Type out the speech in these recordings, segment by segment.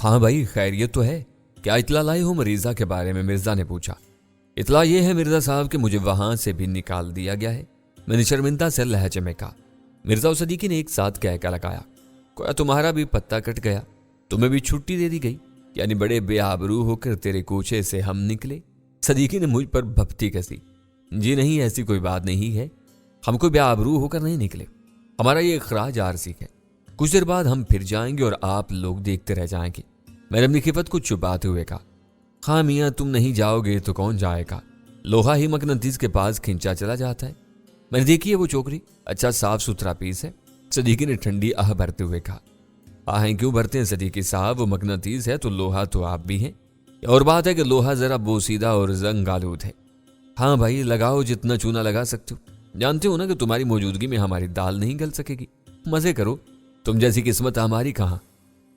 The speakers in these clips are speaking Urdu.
ہاں بھائی، خیریت تو ہے؟ کیا اطلاع لائے ہو مریضہ کے بارے میں؟ مرزا نے پوچھا۔ اطلاع یہ ہے مرزا صاحب کہ مجھے وہاں سے بھی نکال دیا گیا ہے، میں نے شرمندہ سے لہجے میں کہا۔ مرزا اور صدیقی نے ایک ساتھ کہہ لگایا، کویا تمہارا بھی پتہ کٹ گیا، تمہیں بھی چھٹی دے دی گئی، یعنی بڑے بے آبرو ہو کر تیرے کوچے سے ہم نکلے۔ صدیقی نے مجھ پر بھپتی کسی۔ جی نہیں، ایسی کوئی بات نہیں ہے، ہم کوئی بے آبرو ہو کر نہیں نکلے، ہمارا یہ اخراج عارضی ہے، کچھ دیر بعد ہم پھر جائیں گے اور آپ لوگ دیکھتے رہ جائیں گے۔ میں نے اپنی خفت کو چھپاتے ہوئے کہا، ہاں میاں تم نہیں جاؤ گے تو کون جائے گا، لوہا ہی مقناطیس کے پاس کھینچا چلا جاتا ہے۔ میں نے دیکھی ہے وہ چوکری، اچھا صاف ستھرا پیس ہے۔ صدیقی نے ٹھنڈی آہ بھرتے ہوئے کہا، آہیں کیوں بھرتے ہیں صدیقی صاحب، وہ مقناطیس ہے تو لوہا تو آپ بھی ہیں، اور بات ہے کہ لوہا ذرا بوسیدہ اور زنگ آلود ہے۔ ہاں بھائی لگاؤ جتنا چونا لگا سکتے ہو، جانتے ہو نا کہ تمہاری موجودگی میں ہماری دال نہیں گل سکے گی، مزے کرو، تم جیسی قسمت ہماری کہاں،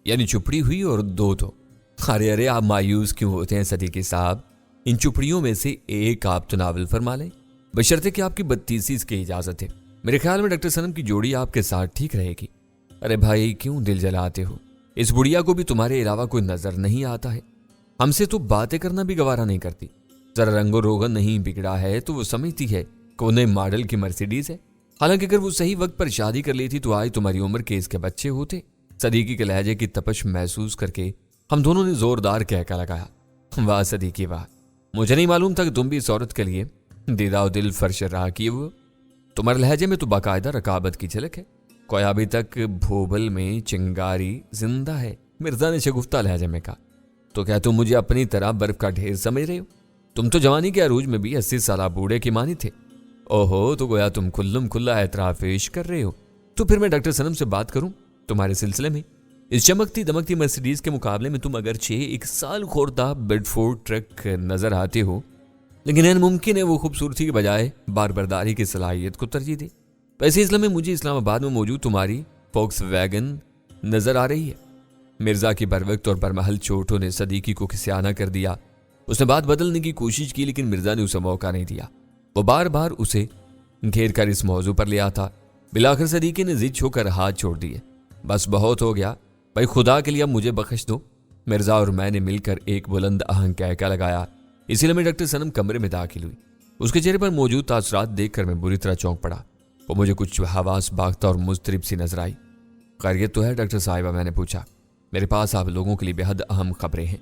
یعنی چپڑی ہوئی اور دو تو۔ ارے آپ مایوس کیوں ہوتے ہیں صدیقی صاحب، ان چپڑیوں میں سے ایک آپ تناول فرما لیں، بشرطے کہ آپ کی 32 کی اجازت ہے۔ میرے خیال میں ڈاکٹر صنم کی جوڑی آپ کے ساتھ ٹھیک رہے گی۔ ارے بھائی کیوں دل جلاتے ہو، اس بڑھیا کو بھی تمہارے علاوہ کوئی نظر نہیں آتا ہے، ہم سے تو باتیں کرنا بھی گوارا نہیں کرتی، ذرا رنگ و روغن نہیں بگڑا ہے تو وہ سمجھتی ہے کہ وہ نئے ماڈل کی مرسیڈیز ہے، حالانکہ اگر وہ صحیح وقت پر شادی کر لیتی تو آج تمہاری عمر کے اس کے بچے ہوتے۔ صدیقی کے لہجے کی تپش محسوس کر کے ہم دونوں نے زوردار کہہ لگایا، واہ صدیقی واہ، مجھے نہیں معلوم تھا کہ تم بھی اس عورت کے لیے دیدہ و دل فرش راہ کیے ہوئے، تمہارے لہجے میں تو باقاعدہ رقابت کی جھلک ہے، کوئی ابھی تک بھوبل میں چنگاری زندہ ہے۔ مرزا نے شگفتہ لہجے میں کہا، تو کیا تم مجھے اپنی طرح برف کا ڈھیر سمجھ رہے ہو؟ تم تو جوانی کے عروج میں بھی 80 سالہ بوڑھے کی مانی تھے۔ اوہو، تو گویا تم کھلم کھلا اعتراف پیش کر رہے ہو۔ تو پھر میں ڈاکٹر صنم سے بات کروں تمہارے سلسلے میں؟ اس چمکتی دمکتی مرسیڈیز کے مقابلے میں تم اگرچہ 1 سال خوردہ بیڈ فورڈ ٹرک نظر آتے ہو، لیکن این ممکن ہے وہ خوبصورتی کے بجائے بار برداری کی صلاحیت کو ترجیح دے۔ ویسے اسلام میں مجھے اسلام آباد میں موجود تمہاری فوکس ویگن نظر آ رہی ہے۔ مرزا کی بروقت اور برمحل چوٹوں نے صدیقی کو کھسیانہ کر دیا۔ اس نے بات بدلنے کی کوشش کی لیکن مرزا نے اسے موقع نہیں دیا، وہ بار بار اسے گھیر کر اس موضوع پر لیا تھا۔ بلاخر صدیقی نے ضد چھو کر ہاتھ چھوڑ دیے، بس بہت ہو گیا بھائی، خدا کے لیے اب مجھے بخش دو۔ مرزا اور میں نے مل کر ایک بلند آہنگ کہہ لگایا۔ اسی لیے میں ڈاکٹر صنم کمرے میں داخل ہوئی، اس کے چہرے پر موجود تاثرات دیکھ کر میں بری طرح چونک پڑا، وہ مجھے کچھ حواس باختہ اور مضطرب سی نظر آئی۔ خیریت تو ہے ڈاکٹر صاحبہ؟ میں نے پوچھا۔ میرے پاس آپ لوگوں کے لیے بے حد اہم خبریں ہیں،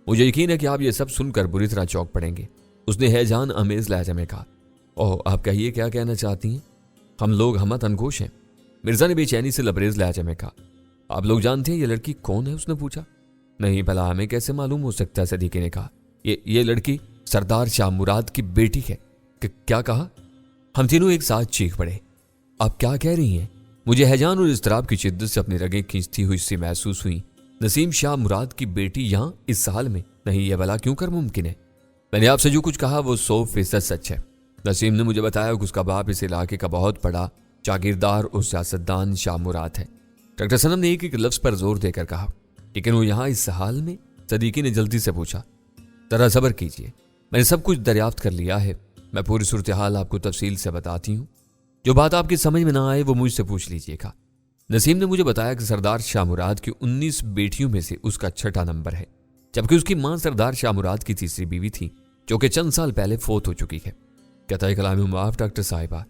مجھے یقین ہے کہ آپ یہ سب سن کر بری طرح چونک پڑیں گے، اس نے ہیجان آمیز لہجے میں کہا۔ اوہ، آپ کہیے کیا کہنا چاہتی ہیں؟ ہم لوگ ہمت انگوش ہیں، مرزا نے بے چینی سے لبریز لہجے میں کہا۔ آپ لوگ جانتے ہیں یہ لڑکی کون ہے؟ اس نے پوچھا۔ نہیں، بھلا ہمیں کیسے معلوم ہو سکتا ہے؟ صدیقی نے کہا، یہ لڑکی سردار شاہ مراد کی بیٹی ہے۔ کیا کہا؟ ہم تینوں ایک ساتھ چیخ پڑے۔ آپ کیا کہہ رہی ہیں؟ مجھے ہیجان اور اضطراب کی شدت سے اپنی رگیں کھینچتی ہوئی سی محسوس ہوئی۔ نسیم شاہ مراد کی بیٹی یہاں اس سال میں؟ نہیں، یہ بھلا کیوں کر ممکن ہے؟ میں نے آپ سے جو کچھ کہا وہ 100% سچ ہے۔ نسیم نے مجھے بتایا کہ اس کا باپ اس علاقے کا بہت بڑا جاگیردار اور سیاستدان شاہ مراد ہے۔ ڈاکٹر صنم نے ایک لفظ پر زور دے کر کہا، لیکن وہ یہاں اس حال میں؟ صدیقی نے جلدی سے پوچھا۔ ذرا صبر کیجیے، میں نے سب کچھ دریافت کر لیا ہے، میں پوری صورتحال آپ کو تفصیل سے بتاتی ہوں، جو بات آپ کی سمجھ میں نہ آئے وہ مجھ سے پوچھ لیجیے گا۔ نسیم نے مجھے بتایا کہ سردار شاہ مراد کی 19 بیٹیوں میں سے اس کا 6واں نمبر ہے، جبکہ اس کی ماں سردار شاہ مراد کی تیسری بیوی تھی جو کہ چند سال پہلے فوت ہو چکی ہے۔ قطع کلام معاف ڈاکٹر صاحبہ،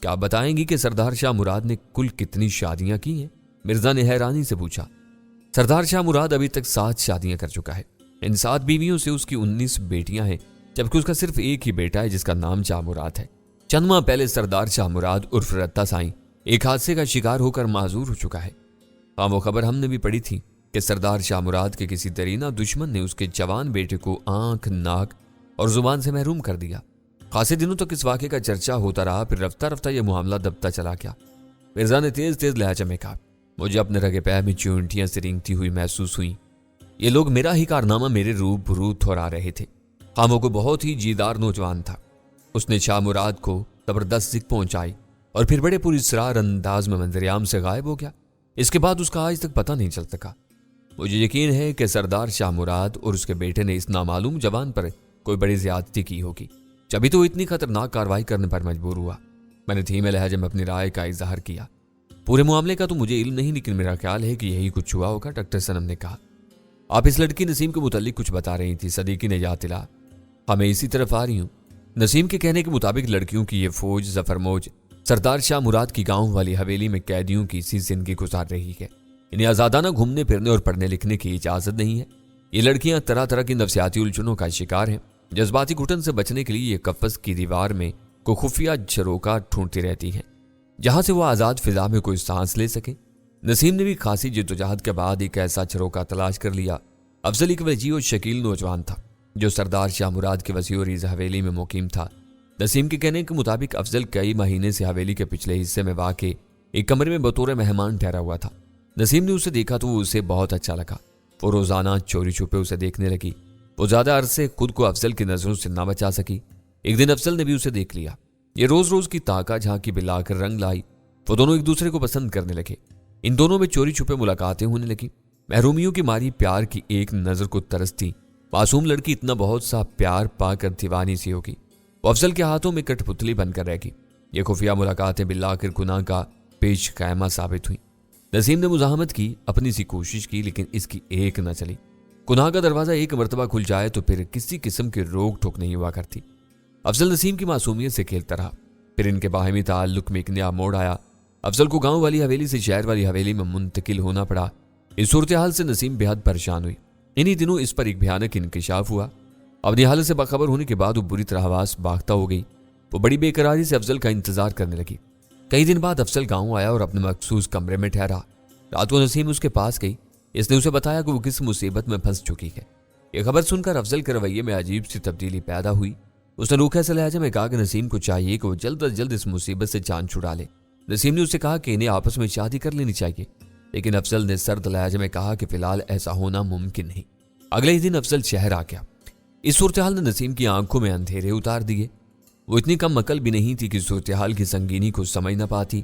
کیا آپ بتائیں گی کہ سردار شاہ مراد نے کل کتنی شادیاں کی ہیں؟ مرزا نے حیرانی سے پوچھا۔ سردار شاہ مراد ابھی تک 7 شادیاں کر چکا ہے، ان 7 بیویوں سے اس کی 19 بیٹیاں ہیں، جبکہ اس کا صرف ایک ہی بیٹا ہے جس کا نام شاہ مراد ہے۔ چند ماہ پہلے سردار شاہ مراد عرف رتا سائیں ایک حادثے کا شکار ہو کر معذور ہو چکا ہے۔ ہاں، وہ خبر ہم نے بھی پڑھی تھی کہ سردار شاہ مراد کے کسی درینہ دشمن نے اس کے جوان بیٹے کو آنکھ، ناک اور زبان سے محروم کر دیا۔ خاصے دنوں تک اس واقعے کا چرچا ہوتا رہا، پھر رفتہ رفتہ یہ معاملہ دبتا چلا گیا۔ مرزا نے تیز تیز لہجے میں کہا۔ مجھے اپنے رگے پیر میں چونٹیاں سے رینگتی ہوئی محسوس ہوئیں۔ یہ لوگ میرا ہی کارنامہ میرے روبرو تھورا رہے تھے۔ خاموں کو بہت ہی جیدار نوجوان تھا، اس نے شاہ مراد کو زبردست ذک پہنچائی اور پھر بڑے پراسرار انداز میں منظر عام سے غائب ہو گیا۔ اس کے بعد اس کا آج تک پتہ نہیں چل سکا۔ مجھے یقین ہے کہ سردار شاہ مراد اور اس کے بیٹے نے اس نامعلوم جوان پر کوئی بڑی زیادتی کی ہوگی، جبھی تو اتنی خطرناک کارروائی کرنے پر مجبور ہوا۔ میں نے دھیمے لہجے میں اپنی رائے کا اظہار کیا۔ پورے معاملے کا تو مجھے علم نہیں، لیکن میرا خیال ہے کہ یہی کچھ ہوا ہوگا، ڈاکٹر صنم نے کہا۔ آپ اس لڑکی نسیم کے متعلق کچھ بتا رہی تھی، صدیقی نے یاد دلا۔ ہاں میں اسی طرف آ رہی ہوں۔ نسیم کے کہنے کے مطابق لڑکیوں کی یہ فوج ظفر موج سردار شاہ مراد کی گاؤں والی حویلی میں قیدیوں کی سی زندگی گزار رہی ہے۔ انہیں آزادانہ گھومنے پھرنے اور پڑھنے لکھنے کی اجازت نہیں ہے۔ یہ لڑکیاں طرح طرح کی نفسیاتی الجھنوں کا شکار ہیں۔ جذباتی گھٹن سے بچنے کے لیے یہ قفس کی دیوار میں کوئی خفیہ جھروکا ڈھونڈتی رہتی ہیں جہاں سے وہ آزاد فضا میں کوئی سانس لے سکے۔ نسیم نے بھی خاصی جدوجہد کے بعد ایک ایسا جھروکا تلاش کر لیا۔ افضل ایک وجیح اور شکیل نوجوان تھا جو سردار شاہ مراد کی وسیع و ریز حویلی میں مقیم تھا۔ نسیم کے کہنے کے مطابق افضل کئی مہینے سے حویلی کے پچھلے حصے میں واقع ایک کمرے میں بطور مہمان ٹھہرا ہوا تھا۔ نسیم نے اسے دیکھا تو وہ اسے بہت اچھا لگا۔ وہ روزانہ چوری چھپے اسے دیکھنے لگی۔ وہ زیادہ عرصے خود کو افضل کی نظروں سے نہ بچا سکی۔ ایک دن افضل نے بھی اسے دیکھ لیا۔ یہ روز روز کی تاکہ جھانکی بلا کر رنگ لائی۔ وہ دونوں ایک دوسرے کو پسند کرنے لگے۔ ان دونوں میں چوری چھپے ملاقاتیں ہونے لگی۔ محرومیوں کی ماری پیار کی ایک نظر کو ترستی معصوم لڑکی اتنا بہت سا پیار پا کر دیوانی سی ہوگی۔ وہ افضل کے ہاتھوں میں کٹ پتلی بن کر رہ گئی۔ یہ خفیہ ملاقاتیں بلا کر گناہ کا پیش قائمہ ثابت ہوئیں۔ نسیم نے مزاحمت کی، اپنی سی کوشش کی، لیکن اس کی ایک نہ چلی۔ گناہ کا دروازہ ایک مرتبہ کھل جائے تو پھر کسی قسم کی روک ٹوک نہیں ہوا کرتی۔ افضل نسیم کی معصومیت سے کھیلتا رہا۔ پھر ان کے باہمی تعلق میں ایک نیا موڑ آیا۔ افضل کو گاؤں والی حویلی سے شہر والی حویلی میں منتقل ہونا پڑا۔ اس صورتحال سے نسیم بے حد پریشان ہوئی۔ انہی دنوں اس پر ایک بھیانک انکشاف ہوا۔ اپنی حالت سے باخبر ہونے کے بعد وہ بری طرح حواس باختہ ہو گئی۔ وہ بڑی بے قراری سے افضل کا انتظار کرنے لگی۔ کئی دن بعد افضل گاؤں آیا اور اپنے مخصوص کمرے میں ٹھہرا۔ رات کو نسیم اس کے پاس گئی۔ اس نے اسے بتایا کہ وہ کس مصیبت میں پھنس چکی ہے۔ یہ خبر سن کر افضل کے رویے میں عجیب سی تبدیلی پیدا ہوئی۔ اس نے روکھے سے لہجے میں کہا کہ نسیم کو چاہیے کہ وہ جلد از جلد اس مصیبت سے جان چھڑا لے۔ نسیم نے اسے کہا کہ انہیں آپس میں شادی کر لینی چاہیے، لیکن افضل نے سرد لہجے میں کہا کہ فی الحال ایسا ہونا ممکن نہیں۔ اگلے ہی دن افضل شہر آ گیا۔ اس صورتحال نے نسیم کی آنکھوں میں اندھیرے اتار دیے۔ وہ اتنی کم عقل بھی نہیں تھی کہ صورتحال کی سنگینی کو سمجھ نہ پاتی۔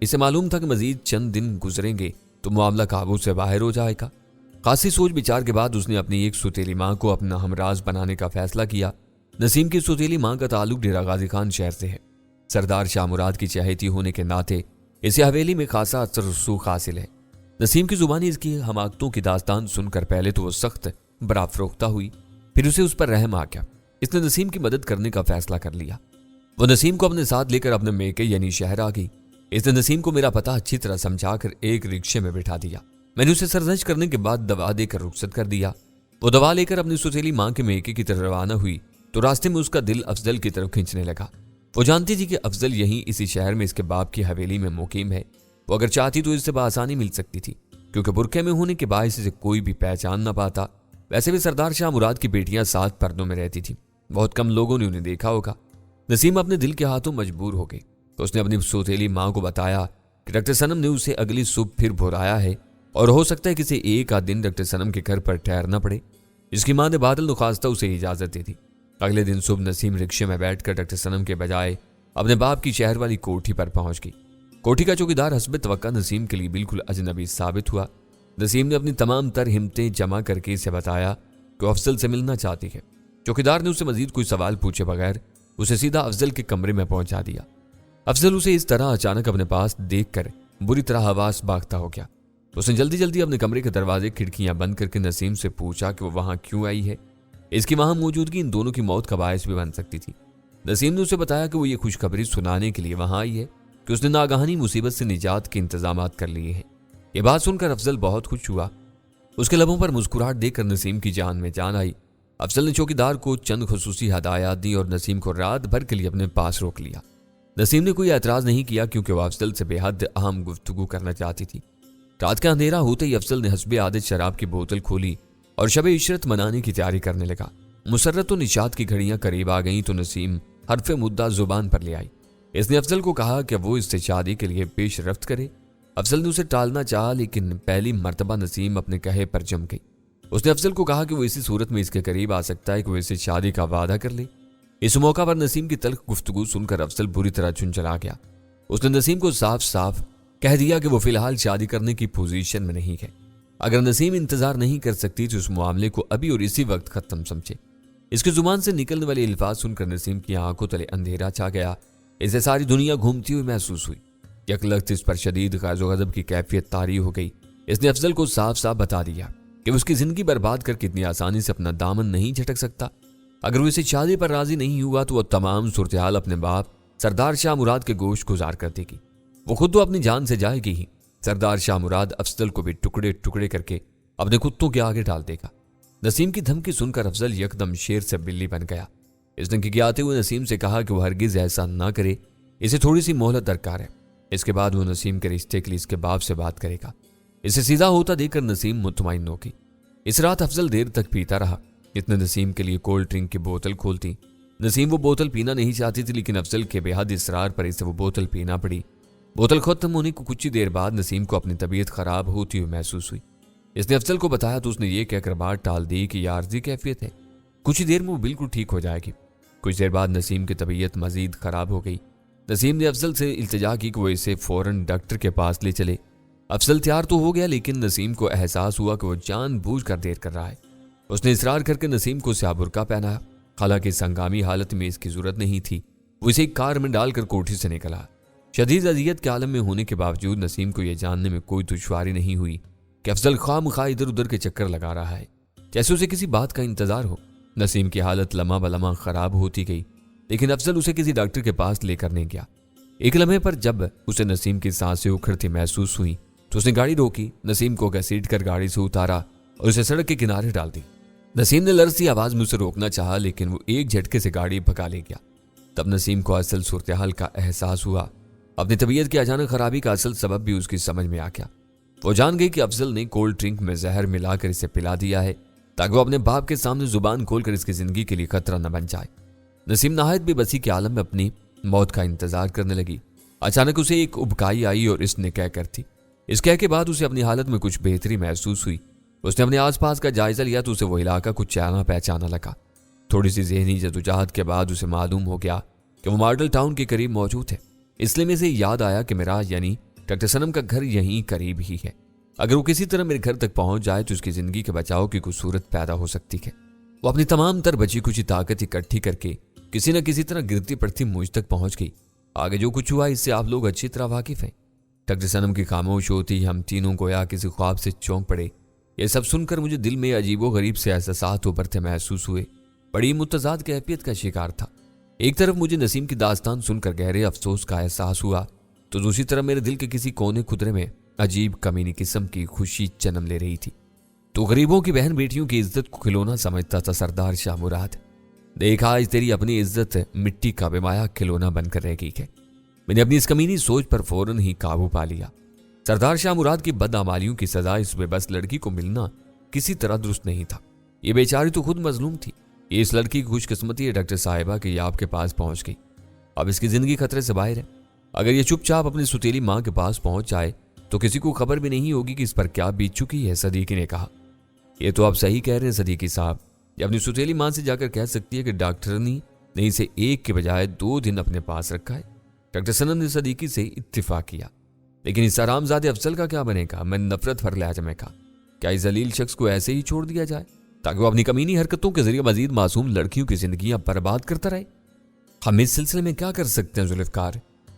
اسے معلوم تھا کہ مزید چند دن گزریں گے تو معاملہ قابو سے باہر ہو جائے گا۔ خاصی سوچ بچار کے بعد اس نے اپنی ایک سوتیلی ماں کو اپنا ہمراز بنانے کا فیصلہ کیا۔ نسیم کی سوتیلی ماں کا تعلق ڈیرہ غازی خان شہر سے ہے۔ سردار شاہ مراد کی چہیتی ہونے کے ناطے اسے حویلی میں خاصا اثر رسوخ حاصل ہے۔ نسیم کی زبانی اس کی حماقتوں کی داستان سن کر پہلے تو وہ سخت برافروختہ ہوئی، پھر اسے اس پر رحم آ گیا۔ اس نے نسیم کی مدد کرنے کا فیصلہ کر لیا۔ وہ نسیم کو اپنے ساتھ لے کر اپنے میکے یعنی شہر آ گئی۔ اس نے نسیم کو میرا پتہ اچھی طرح سمجھا کر ایک رکشے میں بٹھا دیا۔ میں نے اسے سرزنش کرنے کے بعد دوا دے کر رخصت کر دیا۔ وہ دوا لے کر اپنی سوتیلی ماں کے میکے کی طرف روانہ ہوئی تو راستے میں اس کا دل افضل کی طرف کھینچنے لگا۔ وہ جانتی تھی کہ افضل یہیں اسی شہر میں اس کے باپ کی حویلی میں مقیم ہے۔ وہ اگر چاہتی تو اس سے بآسانی مل سکتی تھی، کیونکہ برقعے میں ہونے کے باعث اسے کوئی بھی پہچان نہ پاتا۔ ویسے بھی سردار شاہ مراد کی بیٹیاں 7 پردوں میں رہتی تھیں، بہت کم لوگوں نے انہیں دیکھا ہوگا۔ نسیم اپنے دل کے ہاتھوں مجبور ہو گئی تو اس نے اپنی سوتیلی ماں کو بتایا کہ ڈاکٹر صنم نے اسے اگلی صبح پھر بھرایا ہے اور ہو سکتا ہے کہ اسے ایک آدھ دن ڈاکٹر صنم کے گھر پر ٹھہرنا پڑے۔ اس کی ماں نے بادل نخواستہ اسے اجازت دے دی۔ اگلے دن صبح نسیم رکشے میں بیٹھ کر ڈاکٹر صنم کے بجائے اپنے باپ کی شہر والی کوٹھی پر پہنچ گئی۔ کوٹھی کا چوکیدار حسب توقع نسیم کے لیے بالکل اجنبی ثابت ہوا۔ نسیم نے اپنی تمام تر ہمتیں جمع کر کے اسے بتایا کہ وہ افضل سے ملنا چاہتی ہے۔ چوکیدار نے اسے مزید کوئی سوال پوچھے بغیر اسے سیدھا افضل کے کمرے میں پہنچا دیا۔ افضل اسے اس طرح اچانک اپنے پاس دیکھ کر بری طرح حواس باختہ ہو گیا۔ اس نے جلدی جلدی اپنے کمرے کے دروازے کھڑکیاں بند کر کے نسیم سے پوچھا کہ وہ وہاں کیوں آئی ہے۔ اس کی وہاں موجودگی ان دونوں کی موت کا باعث بھی بن سکتی تھی۔ نسیم نے اسے بتایا کہ وہ یہ خوشخبری سنانے کے لیے وہاں آئی ہے کہ اس نے ناگہانی مصیبت سے نجات کے انتظامات کر لیے ہیں۔ یہ بات سن کر افضل بہت خوش ہوا۔ اس کے لبوں پر مسکراہٹ دیکھ کر نسیم کی جان میں جان آئی۔ افضل نے چوکیدار کو چند خصوصی ہدایات دی اور نسیم کو رات بھر کے لیے اپنے پاس روک لیا۔ نسیم نے کوئی اعتراض نہیں کیا کیونکہ وہ افضل سے بے حد اہم گفتگو کرنا چاہتی تھی۔ رات کا اندھیرا ہوتے ہی افضل نے حسب عادت شراب کی بوتل کھولی اور شب عشرت منانے کی تیاری کرنے لگا۔ مسرت و نشاط کی گھڑیاں قریب آ گئیں تو نسیم حرف مدعا زبان پر لے آئی۔ اس نے افضل کو کہا کہ وہ اس سے شادی کے لیے پیش رفت کرے۔ افضل نے اسے ٹالنا چاہا لیکن پہلی مرتبہ نسیم اپنے کہے پر جم گئی۔ اس نے افضل کو کہا کہ وہ اسی صورت میں اس کے قریب آ سکتا ہے کہ وہ اسے شادی کا وعدہ کر لے۔ اس موقع پر نسیم کی تلخ گفتگو سن کر افضل بری طرح چلا گیا۔ اس نے نسیم کو صاف صاف کہہ دیا کہ وہ فی الحال شادی کرنے کی پوزیشن میں نہیں ہے۔ اگر نسیم انتظار نہیں کر سکتی تو اس معاملے کو ابھی اور اسی وقت ختم سمجھے۔ اس کی زبان سے نکلنے والے الفاظ سن کر نسیم کی آنکھوں تلے اندھیرا چھا گیا۔ اسے ساری دنیا گھومتی ہوئی محسوس ہوئی۔ یک لخت اس پر شدید غیظ و غضب کی کیفیت طاری ہو گئی۔ اس نے افضل کو صاف صاف بتا دیا کہ اس کی زندگی برباد کر کتنی آسانی سے اپنا دامن نہیں جھٹک سکتا۔ اگر وہ اسے شادی پر راضی نہیں ہوا تو وہ تمام صورتحال اپنے باپ سردار شاہ مراد کے گوشت گزار کر دے گی۔ وہ خود تو اپنی جان سے جائے گی ہی، سردار شاہ مراد افضل کو بھی ٹکڑے ٹکڑے کر کے اپنے کتوں کے آگے ڈال دے گا۔ نسیم کی دھمکی سن کر افضل یکدم شیر سے بلی بن گیا۔ اس نے کھکیاتے ہوئے نسیم سے کہا کہ وہ ہرگز ایسا نہ کرے، اسے تھوڑی سی مہلت درکار ہے۔ اس کے بعد وہ نسیم کے رشتے کے لیے اس کے باپ سے بات کرے گا۔ اسے سیدھا ہوتا دیکھ کر نسیم مطمئن ہو گئی۔ اس رات افضل دیر تک پیتا رہا۔ اتنے نسیم کے لیے کولڈ ڈرنک کی بوتل کھولتی۔ نسیم وہ بوتل پینا نہیں چاہتی تھی، لیکن افضل کے بے حد اصرار پر اسے وہ بوتل پینا پڑی۔ بوتل ختم ہونے کو کچھ ہی دیر بعد نسیم کو اپنی طبیعت خراب ہوتی ہوئی محسوس ہوئی۔ اس نے افضل کو بتایا تو اس نے یہ کہہ کر بات ٹال دی کہ یہ عارضی کیفیت ہے، کچھ ہی دیر میں وہ بالکل ٹھیک ہو جائے گی۔ کچھ دیر بعد نسیم کی طبیعت مزید خراب ہو گئی۔ نسیم نے افضل سے التجا کی کہ وہ اسے فوراً ڈاکٹر کے پاس لے چلے۔ افضل تیار تو ہو گیا، لیکن نسیم کو احساس ہوا کہ وہ جان بوجھ کر دیر کر رہا ہے۔ اس نے اصرار کر کے نسیم کو سیاہ برقع پہنایا۔ حالانکہ اس ہنگامی حالت میں اس کی ضرورت نہیں تھی، وہ اسے ایک کار میں ڈال کر کوٹھی سے نکلا۔ شدید اذیت کے عالم میں ہونے کے باوجود نسیم کو یہ جاننے میں کوئی دشواری نہیں ہوئی کہ افضل خواہ ادھر ادھر کے چکر لگا رہا ہے، جیسے اسے کسی بات کا انتظار ہو۔ نسیم کی حالت لمحہ بلمحہ خراب ہوتی گئی، لیکن افضل اسے کسی ڈاکٹر کے پاس لے کر نہیں گیا۔ ایک لمحے پر جب اسے نسیم کی سانسیں اکھڑتی محسوس ہوئی تو اس نے گاڑی روکی، نسیم کو گھسیٹ کر گاڑی سے اتارا اور اسے سڑک کے کنارے ڈال دی۔ نسیم نے لرزتی آواز میں اسے روکنا چاہا، لیکن وہ ایک جھٹکے سے گاڑی بھگا لے گیا۔ تب نسیم کو اصل صورتحال کا احساس ہوا۔ اپنی طبیعت کی اچانک خرابی کا اصل سبب بھی اس کی سمجھ میں آ گیا۔ وہ جان گئی کہ افضل نے کولڈ ڈرنک میں زہر ملا کر اسے پلا دیا ہے تاکہ وہ اپنے باپ کے سامنے زبان کھول کر اس کی زندگی کے لیے خطرہ نہ بن جائے۔ نسیم نہایت بے بسی کے عالم میں اپنی موت کا انتظار کرنے لگی۔ اچانک اسے ایک ابکائی آئی اور اس نے کہہ کر تھی۔ اس کہہ کے بعد اسے اپنی حالت میں کچھ بہتری محسوس ہوئی۔ اس نے اپنے آس پاس کا جائزہ لیا تو اسے وہ علاقہ کچھ جانا پہچانا لگا۔ تھوڑی سی ذہنی جدوجہد کے بعد اسے معلوم ہو گیا کہ وہ ماڈل ٹاؤن کے قریب موجود ہے۔ اس لیے میں سے یاد آیا کہ میرا یعنی ڈاکٹر صنم کا گھر یہیں قریب ہی ہے۔ اگر وہ کسی طرح میرے گھر تک پہنچ جائے تو اس کی زندگی کے بچاؤ کی کوئی صورت پیدا ہو سکتی ہے۔ وہ اپنی تمام تر بچی کچھ طاقت اکٹھی کر کے کسی نہ کسی طرح گرتی پڑتی مجھ تک پہنچ گئی۔ آگے جو کچھ ہوا اس سے آپ لوگ اچھی طرح واقف ہیں۔ ڈاکٹر صنم کی خاموش ہوتی ہم تینوں گویا کسی خواب سے چونک پڑے۔ یہ سب سن کر مجھے دل میں عجیب و غریب سے احساسات ابھرتے محسوس ہوئے۔ بڑی متضاد کیفیت کا شکار تھا۔ ایک طرف مجھے نسیم کی داستان سن کر گہرے افسوس کا احساس ہوا تو دوسری طرف میرے دل کے کسی کونے خدرے میں عجیب کمینی قسم کی خوشی جنم لے رہی تھی۔ تو غریبوں کی بہن بیٹیوں کی عزت کو کھلونا سمجھتا تھا سردار شاہ مراد۔ دیکھا آج تیری اپنی عزت مٹی کا بمایا کھلونا بن کر رہ گئی ہے۔ میں نے اپنی اس کمینی سوچ پر فوراً ہی قابو پا لیا۔ سردار شاہ مراد کی بدعمالیوں کی سزا اس بے بس لڑکی کو ملنا کسی طرح درست نہیں تھا۔ یہ بیچاری تو خود مظلوم تھی۔ یہ اس لڑکی کی خوش قسمتی ہے ڈاکٹر صاحبہ کہ یہ آپ کے پاس پہنچ گئی۔ اب اس کی زندگی خطرے سے باہر ہے۔ اگر یہ چپ چاپ اپنی ستیلی ماں کے پاس پہنچ جائے تو کسی کو خبر بھی نہیں ہوگی کہ اس پر کیا بیت چکی ہے۔ صدیقی نے کہا۔ یہ تو آپ صحیح کہہ رہے ہیں صدیقی صاحب۔ یہ اپنی ستیلی ماں سے جا کر کہہ سکتی ہے کہ ڈاکٹرنی نے اسے ایک کے بجائے 2 دن اپنے پاس رکھا ہے۔ ڈاکٹر سنم نے صدیقی سے اتفاق کیا۔ لیکن اس حرامزادے افضل کا کیا بنے گا؟ میں نفرت بھر لہجے میں کہا۔ کیا اس ذلیل شخص کو ایسے ہی چھوڑ دیا جائے تاکہ وہ اپنی کمینی حرکتوں کے ذریعے مزید معصوم لڑکیوں کی زندگیاں برباد کرتا رہے؟ ہم اس سلسلے میں کیا کر سکتے ہیں ذوالفقار؟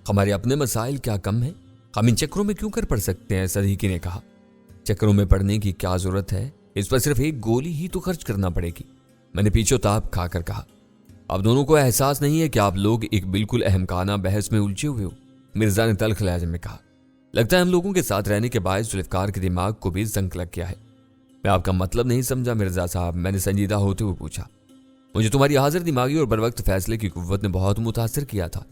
ہمارے اپنے مسائل کیا کم ہیں؟ ہم ان چکروں میں کیوں کر پڑ سکتے ہیں؟ صدیقی نے کہا۔ چکروں میں پڑنے کی کیا ضرورت ہے؟ اس پر صرف ایک گولی ہی تو خرچ کرنا پڑے گی۔ میں نے پیچھو تاب کھا کر کہا۔ اب دونوں کو احساس نہیں ہے کہ آپ لوگ ایک بالکل احمقانہ بحث میں الجھے ہوئے ہو، مرزا نے تلخ لہجے میں کہا۔ لگتا ہے ہم لوگوں کے ساتھ رہنے کے باعث ذوالفقار کے دماغ کو بھی زنک لگ گیا ہے۔ میں آپ کا مطلب نہیں سمجھا مرزا صاحب، میں نے سنجیدہ ہوتے ہوئے پوچھا۔ مجھے تمہاری حاضر دماغی اور بروقت فیصلے کی قوت نے بہت متاثر کیا تھا۔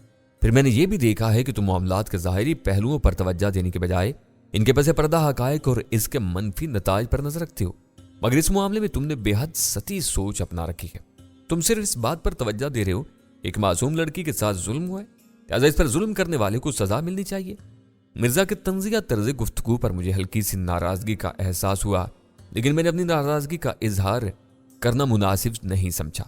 پھر میں نے یہ بھی دیکھا ہے کہ تم معاملات کے ظاہری پہلوؤں پر توجہ دینے کے بجائے ان کے پس پردہ حقائق اور اس کے منفی نتائج پر نظر رکھتے ہو، مگر اس معاملے میں تم نے بے حد سطحی سوچ اپنا رکھی ہے۔ تم صرف اس بات پر توجہ دے رہے ہو ایک معصوم لڑکی کے ساتھ ظلم ہوا ہے، لہٰذا اس پر ظلم کرنے والے کو سزا ملنی چاہیے۔ مرزا کے طنزیہ طرز گفتگو پر مجھے ہلکی سی ناراضگی کا احساس ہوا، لیکن میں نے اپنی ناراضگی کا اظہار کرنا مناسب نہیں سمجھا۔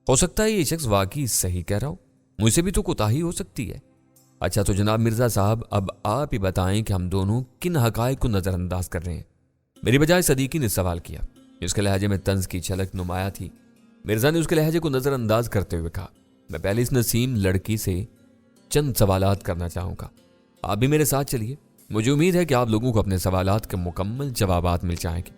ہو سکتا ہے یہ شخص واقعی صحیح کہہ رہا ہو، مجھ سے بھی تو کوتاہی ہو سکتی ہے۔ اچھا تو جناب مرزا صاحب، اب آپ ہی بتائیں کہ ہم دونوں کن حقائق کو نظر انداز کر رہے ہیں؟ میری بجائے صدیقی نے سوال کیا۔ اس کے لہجے میں طنز کی جھلک نمایاں تھی۔ مرزا نے اس کے لہجے کو نظر انداز کرتے ہوئے کہا، میں پہلے اس نسیم لڑکی سے چند سوالات کرنا چاہوں گا، آپ بھی میرے ساتھ چلیے۔ مجھے امید ہے کہ آپ لوگوں کو اپنے سوالات کے مکمل جوابات مل جائیں گے۔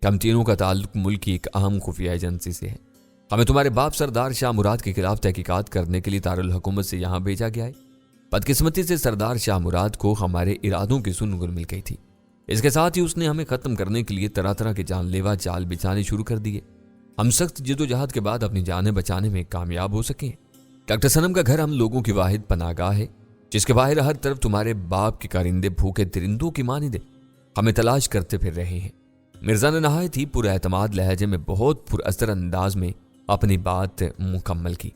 کہ ہم تینوں کا تعلق ملک کی ایک اہم خفیہ ایجنسی سے ہے۔ ہمیں تمہارے باپ سردار شاہ مراد کے خلاف تحقیقات کرنے کے لیے دارالحکومت سے یہاں بھیجا گیا ہے۔ بدقسمتی سے سردار شاہ مراد کو ہمارے ارادوں کی سن مل گئی تھی۔ اس کے ساتھ ہی اس نے ہمیں ختم کرنے کے لیے طرح طرح کے جان لیوا جال بچھانے شروع کر دیے۔ ہم سخت جدوجہد کے بعد اپنی جانیں بچانے میں کامیاب ہو سکے۔ ڈاکٹر صنم کا گھر ہم لوگوں کی واحد پناہ گاہ ہے، جس کے باہر ہر طرف تمہارے باپ کے کارندے بھوکے درندوں کی مانند ہمیں تلاش کرتے پھر رہے ہیں۔ مرزا نے نہایت ہی پر اعتماد لہجے میں بہت پر اثر انداز میں اپنی بات مکمل کی۔